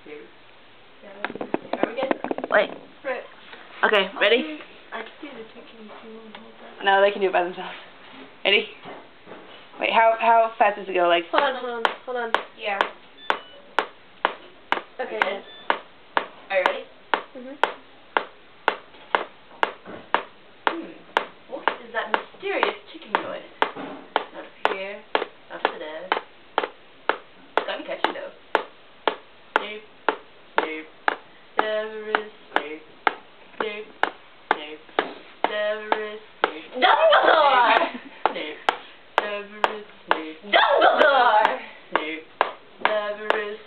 Are we good? Wait. Right. Okay, ready? I can do the ticking if you want to hold that. No, they can do it by themselves. Ready? Wait, how fast does it go? Like. Hold on. Yeah. Okay. Good. Are you ready? What is that mysterious ticking noise? Not up here, not to there. It's got me catchy though. Snoop, Snoop, Severus Snoop, Snoop, Snoop, Severus Snoop. Dumbledore! Snoop, Severus Snoop. Dumbledore! Snoop, Severus